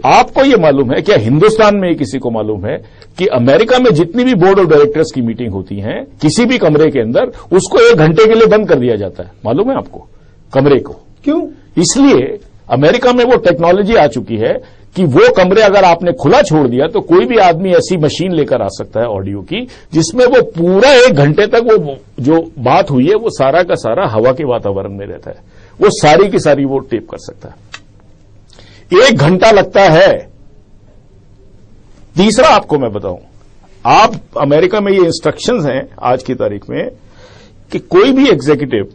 आपको ये मालूम है, क्या हिंदुस्तान में किसी को मालूम है कि अमेरिका में जितनी भी बोर्ड ऑफ डायरेक्टर्स की मीटिंग होती है, किसी भी कमरे के अंदर उसको 1 घंटे के लिए बंद कर दिया जाता है? मालूम है आपको? कमरे को क्यों? इसलिए अमेरिका में वो टेक्नोलॉजी आ चुकी है कि वो कमरे अगर आपने खुला छोड़ दिया तो कोई भी आदमी ऐसी मशीन लेकर आ सकता है ऑडियो की, जिसमें वो पूरा 1 घंटे तक वो जो बात हुई है वो सारा का सारा हवा के वातावरण में रहता है, वो सारी की सारी वो टेप कर सकता है। 1 घंटा लगता है। तीसरा आपको मैं बताऊं, आप अमेरिका में ये इंस्ट्रक्शंस हैं आज की तारीख में कि कोई भी एग्जीक्यूटिव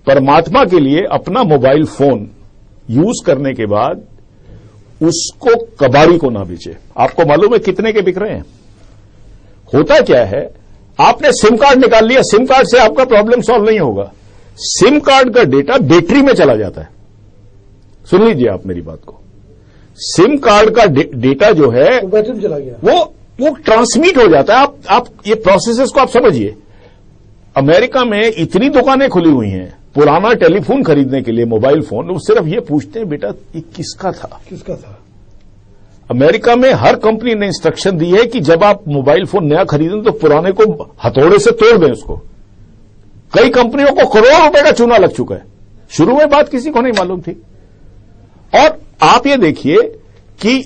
परमात्मा के लिए अपना मोबाइल फोन यूज करने के बाद उसको कबाड़ी को ना बेचे। आपको मालूम है कितने के बिक रहे हैं? होता क्या है, आपने सिम कार्ड निकाल लिया, सिम कार्ड से आपका प्रॉब्लम सॉल्व नहीं होगा। सिम कार्ड का डेटा बैटरी में चला जाता है। सुन लीजिए आप मेरी बात को, सिम कार्ड का डेटा जो है तो बैटरी में चला गया, वो ट्रांसमिट हो जाता है। आप ये प्रोसेसेस को आप समझिए। अमेरिका में इतनी दुकानें खुली हुई हैं पुराना टेलीफोन खरीदने के लिए, मोबाइल फोन, वो सिर्फ ये पूछते हैं बेटा ये किसका था। अमेरिका में हर कंपनी ने इंस्ट्रक्शन दी है कि जब आप मोबाइल फोन नया खरीदें तो पुराने को हथौड़े से तोड़ दें उसको। कई कंपनियों को करोड़ों रुपए का चूना लग चुका है। शुरू में बात किसी को नहीं मालूम थी। और आप ये देखिए कि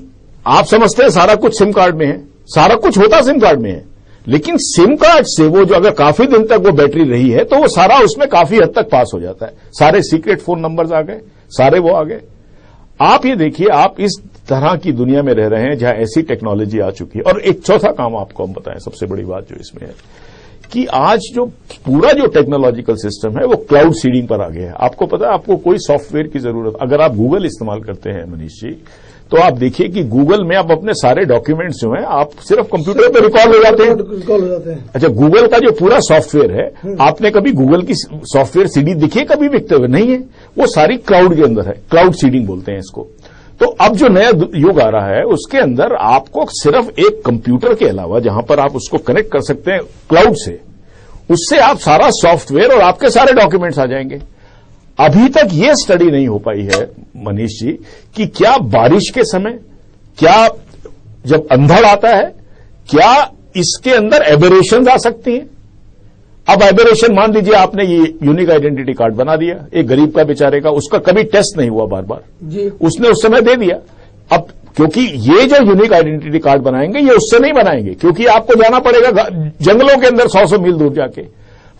आप समझते हैं सारा कुछ सिम कार्ड में है, सारा कुछ होता सिम कार्ड में है, लेकिन सिम कार्ड से वो जो अगर काफी दिन तक वो बैटरी रही है तो वो सारा उसमें काफी हद तक पास हो जाता है। सारे सीक्रेट फोन नंबर्स आ गए, सारे वो आ गए। आप ये देखिए, आप इस तरह की दुनिया में रह रहे हैं जहां ऐसी टेक्नोलॉजी आ चुकी है। और एक चौथा काम आपको हम बताएं, सबसे बड़ी बात जो इसमें है कि आज जो पूरा जो टेक्नोलॉजिकल सिस्टम है वो क्लाउड सीडिंग पर आ गया है। आपको पता है, आपको कोई सॉफ्टवेयर की जरूरत, अगर आप गूगल इस्तेमाल करते हैं मनीष जी, तो आप देखिए कि गूगल में आप अपने सारे डॉक्यूमेंट्स जो हैं आप सिर्फ कंप्यूटर पे रिकॉर्ड हो जाते हैं। अच्छा, गूगल का जो पूरा सॉफ्टवेयर है, आपने कभी गूगल की सॉफ्टवेयर सीडी दिखी है कभी बिकते हुए? नहीं है। वो सारी क्लाउड के अंदर है, क्लाउड सीडिंग बोलते हैं इसको। तो अब जो नया युग आ रहा है उसके अंदर आपको सिर्फ एक कंप्यूटर के अलावा जहां पर आप उसको कनेक्ट कर सकते हैं क्लाउड से, उससे आप सारा सॉफ्टवेयर और आपके सारे डॉक्यूमेंट्स आ जाएंगे। अभी तक ये स्टडी नहीं हो पाई है मनीष जी कि क्या बारिश के समय, क्या जब अंधड़ आता है, क्या इसके अंदर एबेरेशंस आ सकती हैं? अब एबेरेशन, मान लीजिए आपने ये यूनिक आइडेंटिटी कार्ड बना दिया एक गरीब का बेचारे का, उसका कभी टेस्ट नहीं हुआ बार बार जी, उसने उस समय दे दिया। अब क्योंकि ये जो यूनिक आइडेंटिटी कार्ड बनाएंगे ये उससे नहीं बनाएंगे, क्योंकि आपको जाना पड़ेगा जंगलों के अंदर 100 मील दूर जाके।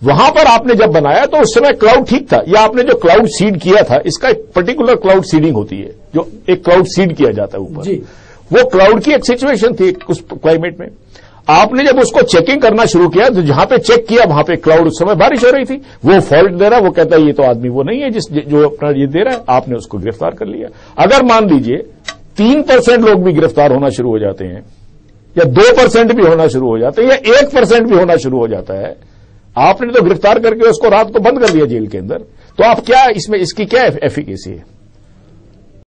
वहां पर आपने जब बनाया तो उस समय क्लाउड ठीक था, या आपने जो क्लाउड सीड किया था, इसका एक पर्टिकुलर क्लाउड सीडिंग होती है, जो एक क्लाउड सीड किया जाता है ऊपर, वो क्लाउड की एक सिचुएशन थी उस क्लाइमेट में। आपने जब उसको चेकिंग करना शुरू किया तो जहां पे चेक किया वहां पे क्लाउड, उस समय बारिश हो रही थी, वो फॉल्ट दे रहा है, वो कहता है ये तो आदमी वो नहीं है जो अपना ये दे रहा है, आपने उसको गिरफ्तार कर लिया। अगर मान लीजिए 3% लोग भी गिरफ्तार होना शुरू हो जाते हैं, या 2% भी होना शुरू हो जाते हैं, या 1% भी होना शुरू हो जाता है, आपने तो गिरफ्तार करके उसको रात को बंद कर दिया जेल के अंदर, तो आप क्या इसमें, इसकी क्या एफिकेसी है?